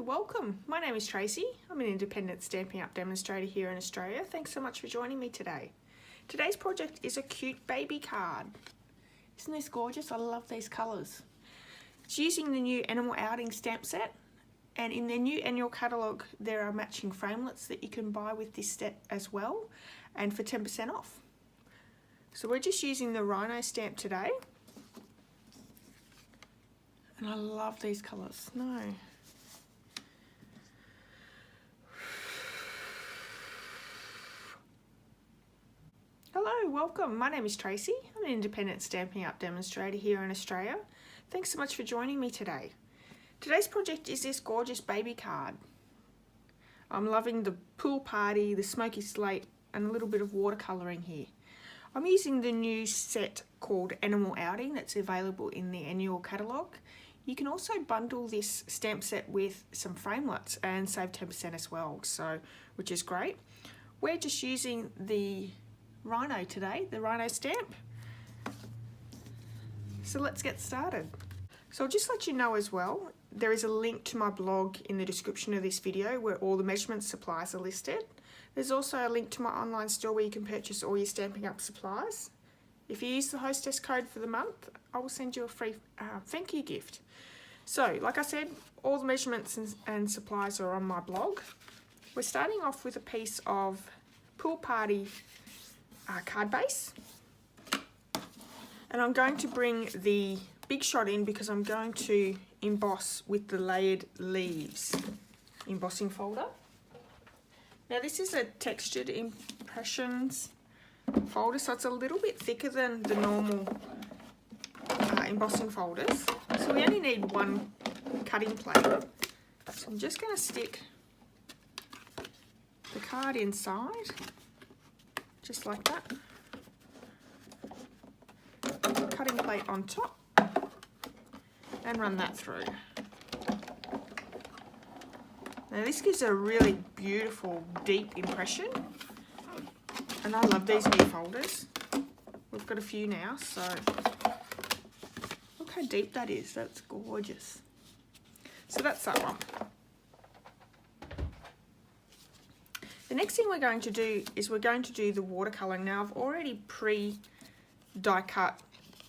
welcome. My name is Tracy. I'm an independent Stampin' Up! Demonstrator here in Australia. Thanks so much for joining me today. Today's project is a cute baby card. Isn't this gorgeous? I love these colours. It's using the new Animal Outing stamp set, and in their new annual catalogue there are matching framelits that you can buy with this set as well, and for 10% off. So we're just using the Rhino stamp today. And I love these colours. No. Hello, welcome. My name is Tracy. I'm an independent Stampin' Up! Demonstrator here in Australia. Thanks so much for joining me today. Today's project is this gorgeous baby card. I'm loving the pool party, the smoky slate, and a little bit of watercolouring here. I'm using the new set called Animal Outing that's available in the annual catalogue. You can also bundle this stamp set with some framelits and save 10% as well, so which is great. We're just using the Rhino today, the Rhino stamp. So let's get started. So I'll just let you know as well, there is a link to my blog in the description of this video where all the measurement supplies are listed. There's also a link to my online store where you can purchase all your Stampin' Up! Supplies. If you use the Hostess code for the month, I will send you a free thank you gift. So, like I said, all the measurements and supplies are on my blog. We're starting off with a piece of Pool Party card base. And I'm going to bring the big shot in because I'm going to emboss with the layered leaves embossing folder. Now this is a textured impressions folder, so it's a little bit thicker than the normal embossing folders. So we only need one cutting plate. So I'm just going to stick the card inside, just like that. Cutting plate on top and run that through. Now this gives a really beautiful deep impression, and I love these new folders. We've got a few now, so look how deep that is. That's gorgeous. So that's that one. The next thing we're going to do is we're going to do the watercolouring. Now I've already die cut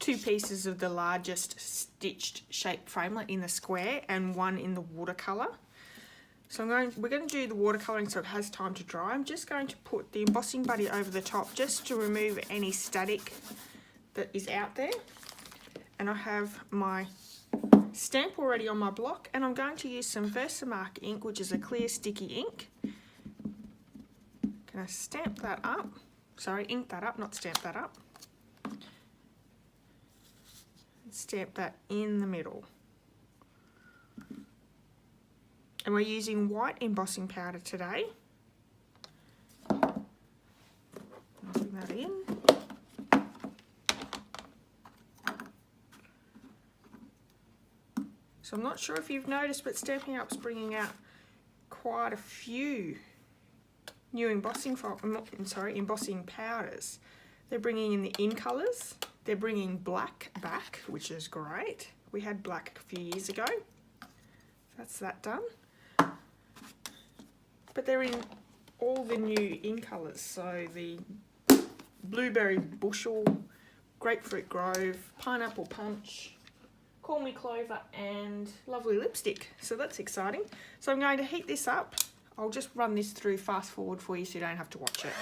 two pieces of the largest stitched shape framelit in the square and one in the watercolour. So we're going to do the watercolouring so it has time to dry. I'm just going to put the embossing buddy over the top just to remove any static that is out there. And I have my stamp already on my block, and I'm going to use some Versamark ink, which is a clear sticky ink. Gonna stamp that up. Sorry, ink that up, not stamp that up. Stamp that in the middle. And we're using white embossing powder today. I'll bring that in. So I'm not sure if you've noticed, but Stampin' Up's bringing out quite a few new embossing powders. They're bringing in the in colours. They're bringing black back, which is great. We had black a few years ago. That's that done. But they're in all the new in colours. So the Blueberry Bushel, Grapefruit Grove, Pineapple Punch, Call Me Clover, and Lovely Lipstick. So that's exciting. So I'm going to heat this up. I'll just run this through fast forward for you so you don't have to watch it.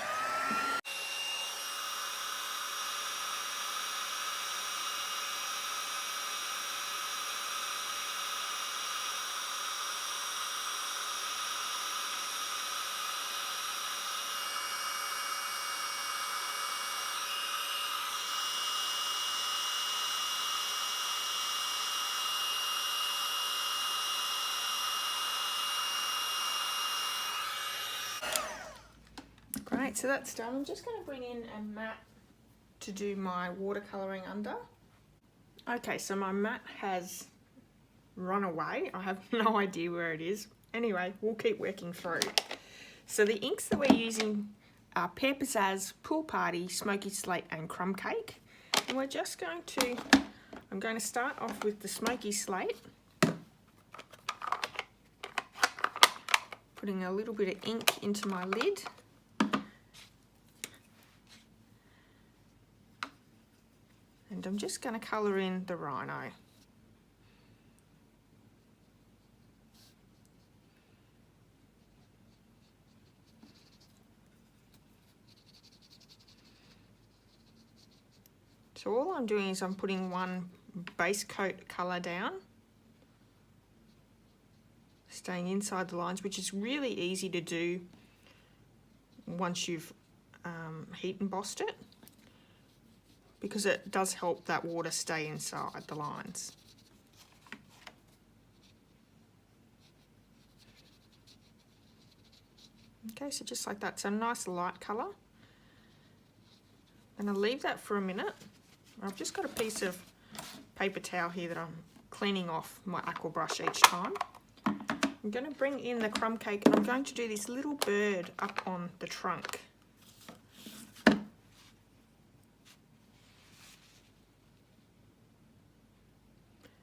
Great, so that's done. I'm just going to bring in a mat to do my watercolouring under. Okay, so my mat has run away. I have no idea where it is. Anyway, we'll keep working through. So the inks that we're using are Pear Pizzazz, Pool Party, Smoky Slate, and Crumb Cake. And we're just going to, I'm going to start off with the Smoky Slate. Putting a little bit of ink into my lid. And I'm just going to colour in the rhino. So all I'm doing is I'm putting one base coat colour down, staying inside the lines, which is really easy to do once you've heat embossed it, because it does help that water stay inside the lines. Okay, so just like that, it's a nice light colour. And I'll leave that for a minute. I've just got a piece of paper towel here that I'm cleaning off my aqua brush each time. I'm going to bring in the crumb cake and I'm going to do this little bird up on the trunk.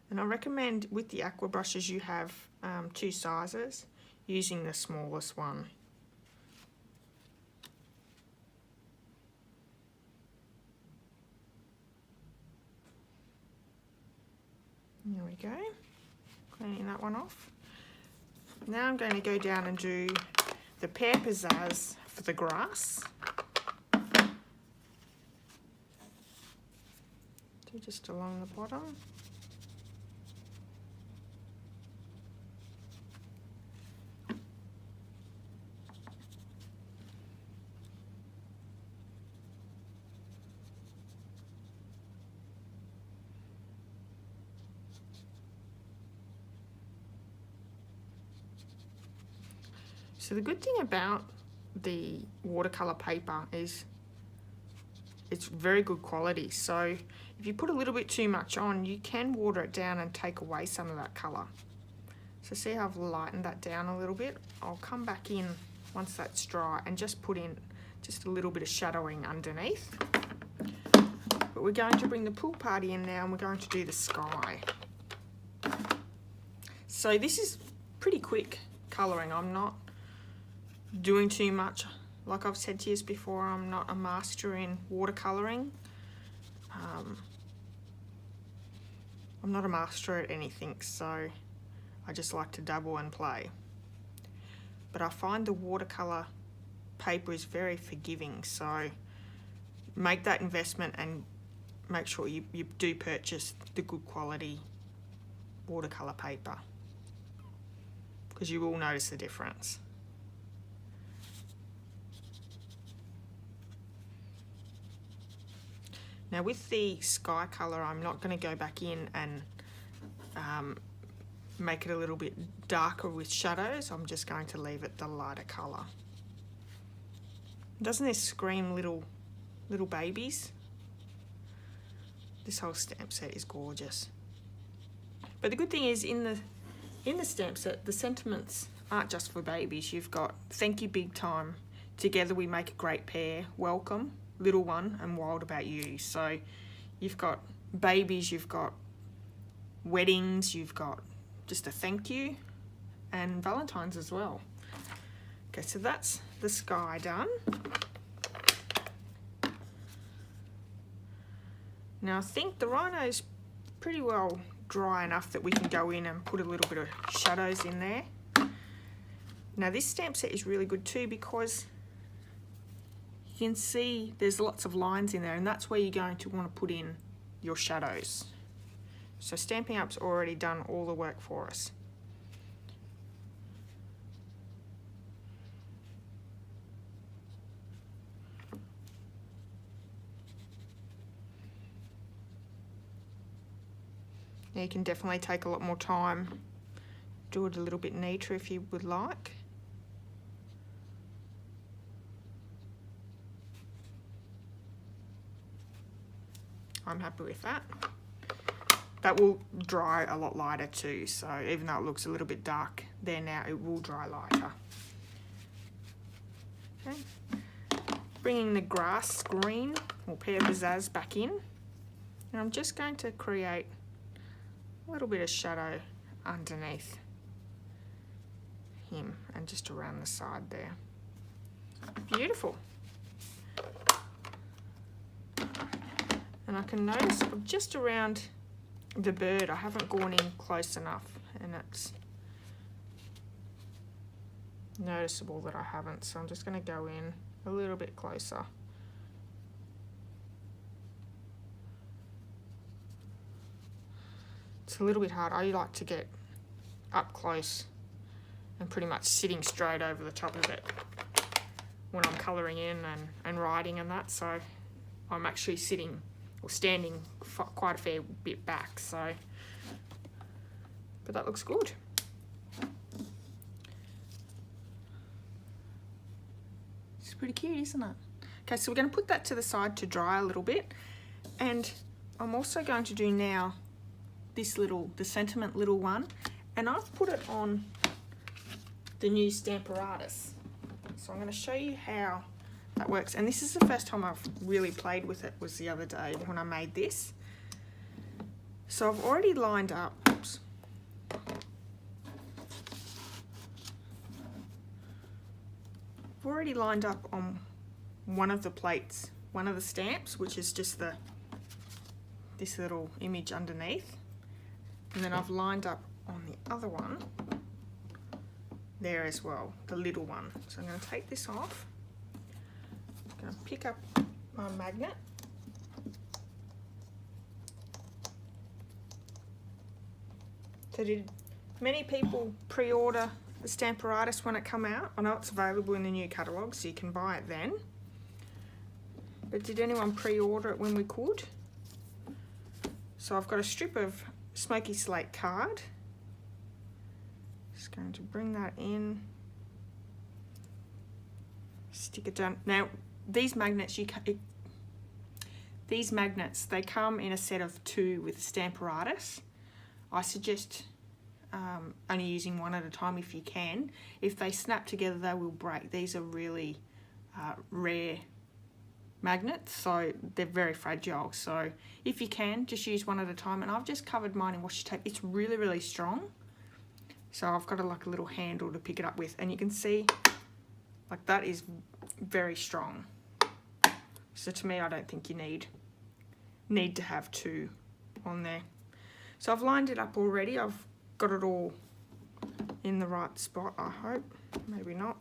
And I recommend with the aqua brushes you have 2 sizes, using the smallest one. There we go, cleaning that one off. Now I'm going to go down and do the pear pizzazz for the grass. So just along the bottom. So the good thing about the watercolour paper is it's very good quality. So if you put a little bit too much on, you can water it down and take away some of that colour. So see how I've lightened that down a little bit? I'll come back in once that's dry and just put in just a little bit of shadowing underneath. But we're going to bring the pool party in now and we're going to do the sky. So this is pretty quick colouring. I'm not doing too much. Like I've said to you before, I'm not a master in watercolouring. I'm not a master at anything, so I just like to dabble and play. But I find the watercolour paper is very forgiving, so make that investment and make sure you do purchase the good quality watercolour paper, because you will notice the difference. Now with the sky colour, I'm not going to go back in and make it a little bit darker with shadows. I'm just going to leave it the lighter colour. Doesn't this scream little babies? This whole stamp set is gorgeous. But the good thing is in the stamp set, the sentiments aren't just for babies. You've got thank you big time, together we make a great pair, welcome, little one, and wild about you. So you've got babies, you've got weddings, you've got just a thank you, and Valentine's as well. Okay, so that's the sky done. Now I think the rhino's pretty well dry enough that we can go in and put a little bit of shadows in there. Now this stamp set is really good too, because you can see there's lots of lines in there, and that's where you're going to want to put in your shadows. So Stampin' Up's already done all the work for us. Now you can definitely take a lot more time, do it a little bit neater if you would like. I'm happy with that. That will dry a lot lighter too, so even though it looks a little bit dark there now, it will dry lighter. Okay, bringing the grass green or pear pizzazz back in, and I'm just going to create a little bit of shadow underneath him and just around the side there. Beautiful. And I can notice just around the bird I haven't gone in close enough, and it's noticeable that I haven't, so I'm just going to go in a little bit closer. It's a little bit hard. I like to get up close and pretty much sitting straight over the top of it when I'm colouring in and writing and that, so I'm actually sitting or standing quite a fair bit back, so, but that looks good. It's pretty cute, isn't it? Okay, so we're going to put that to the side to dry a little bit, and I'm also going to do now the sentiment little one, and I've put it on the new Stamparatus. So I'm going to show you how that works, and this is the first time I've really played with it, was the other day when I made this. So I've already lined up, oops. I've already lined up on one of the plates, one of the stamps, which is just this little image underneath. And then I've lined up on the other one there as well, the little one. So I'm going to take this off. I'm going to pick up my magnet. So did many people pre-order the Stamparatus when it come out? I know it's available in the new catalogue, so you can buy it then. But did anyone pre-order it when we could? So I've got a strip of smoky slate card. Just going to bring that in, stick it down. Now these magnets, they come in a set of 2 with Stamparatus. I suggest only using one at a time if you can. If they snap together, they will break. These are really rare magnets, so they're very fragile, so if you can, just use one at a time. And I've just covered mine in washi tape. It's really, really strong, so I've got like a little handle to pick it up with, and you can see like that is very strong. So to me, I don't think you need to have 2 on there. So I've lined it up already. I've got it all in the right spot, I hope. Maybe not.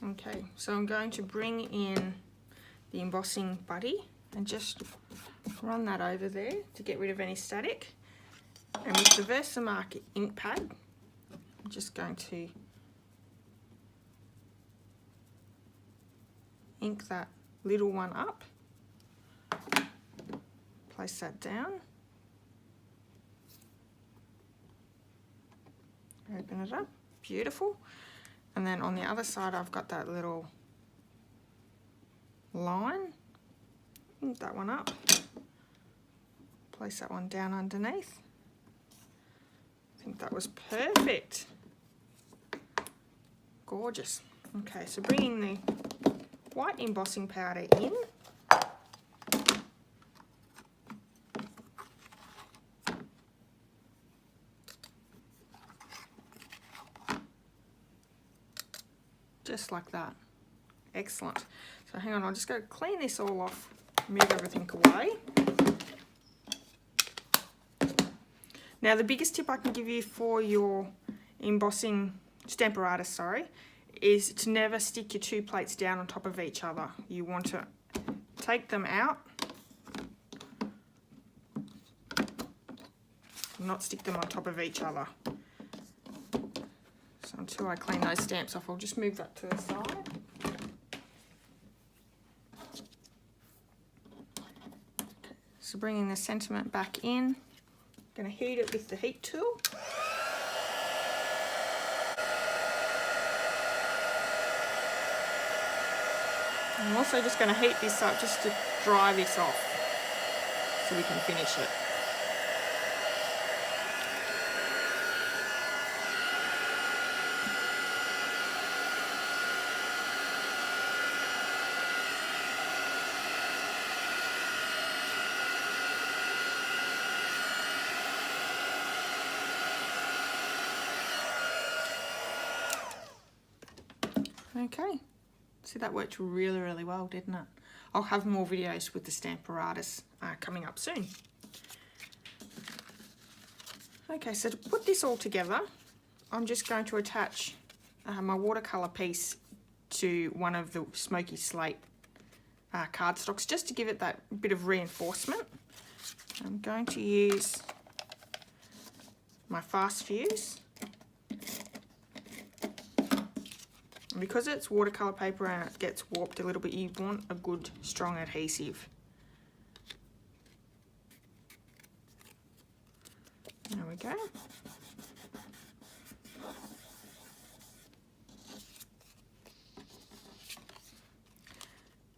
Okay, so I'm going to bring in the embossing buddy and just run that over there to get rid of any static. And with the Versamark ink pad, I'm just going to ink that little one up, place that down, open it up, beautiful. And then on the other side, I've got that little line, ink that one up, place that one down underneath. I think that was perfect. Gorgeous. Okay, so bringing the white embossing powder in. Just like that. Excellent. So hang on, I'll just go clean this all off, move everything away. Now the biggest tip I can give you for your embossing Stamparatus, sorry, is to never stick your 2 plates down on top of each other. You want to take them out, not stick them on top of each other. So until I clean those stamps off, I'll just move that to the side. So bringing the sentiment back in, going to heat it with the heat tool. I'm also just going to heat this up just to dry this off so we can finish it. Okay, so that worked really, really well, didn't it? I'll have more videos with the Stamparatus coming up soon. Okay, so to put this all together, I'm just going to attach my watercolour piece to one of the smoky slate cardstocks just to give it that bit of reinforcement. I'm going to use my fast fuse. And because it's watercolour paper and it gets warped a little bit, you want a good strong adhesive. There we go.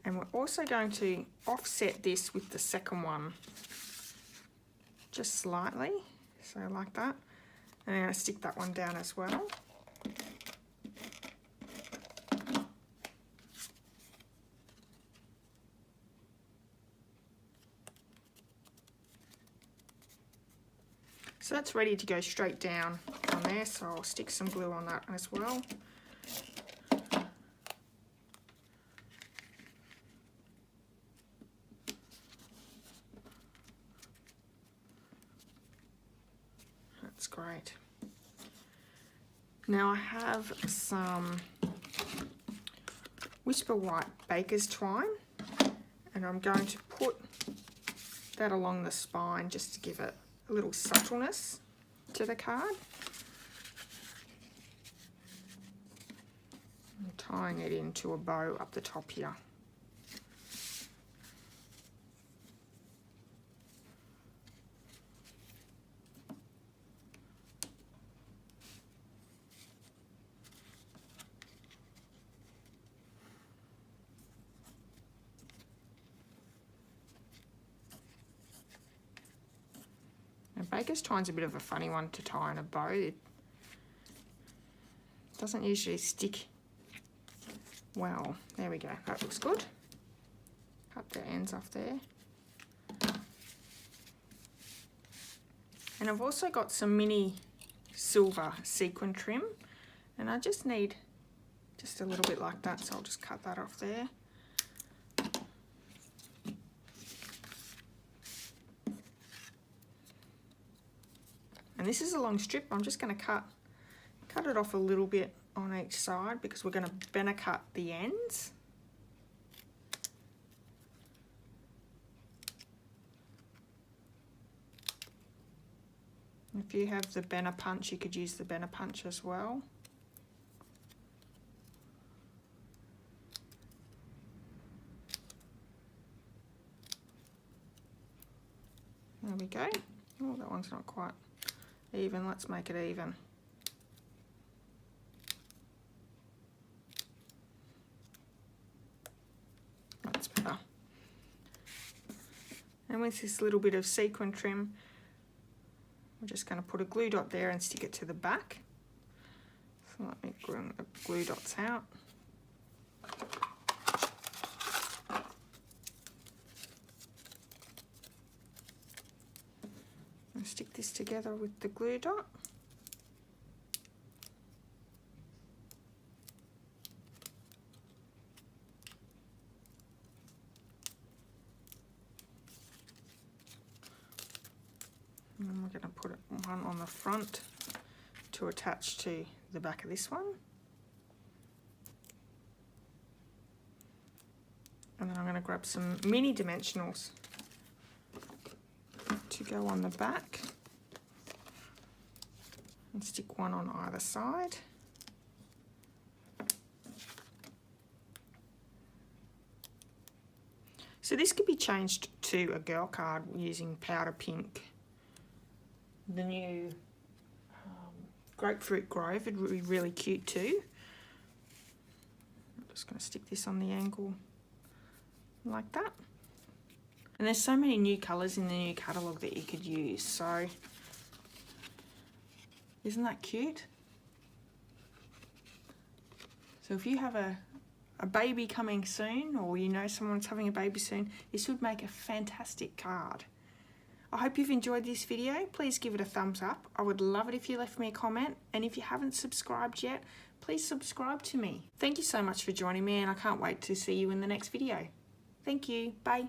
And we're also going to offset this with the second one, just slightly, so like that. And I'm going to stick that one down as well. So that's ready to go straight down on there, so I'll stick some glue on that as well. That's great. Now I have some Whisper White Baker's Twine, and I'm going to put that along the spine just to give it a little subtleness to the card. I'm tying it into a bow up the top here. Baker's Twine's a bit of a funny one to tie in a bow. It doesn't usually stick well. There we go, that looks good. Cut the ends off there. And I've also got some mini silver sequin trim, and I just need just a little bit like that, so I'll just cut that off there. And this is a long strip. I'm just going to cut it off a little bit on each side because we're going to bena cut the ends. If you have the bena punch, you could use the bena punch as well. There we go. Oh, that one's not quite even. Let's make it even. That's better. And with this little bit of sequin trim, I'm just going to put a glue dot there and stick it to the back. So let me bring the glue dots out. And stick this together with the glue dot. And then we're going to put one on the front to attach to the back of this one. And then I'm going to grab some mini dimensionals to go on the back and stick one on either side. So this could be changed to a girl card using powder pink. The new Grapefruit Grove would be really cute too. I'm just going to stick this on the angle like that. And there's so many new colours in the new catalogue that you could use, so isn't that cute? So if you have a baby coming soon, or you know someone's having a baby soon, this would make a fantastic card. I hope you've enjoyed this video. Please give it a thumbs up. I would love it if you left me a comment, and if you haven't subscribed yet, please subscribe to me. Thank you so much for joining me, and I can't wait to see you in the next video. Thank you. Bye.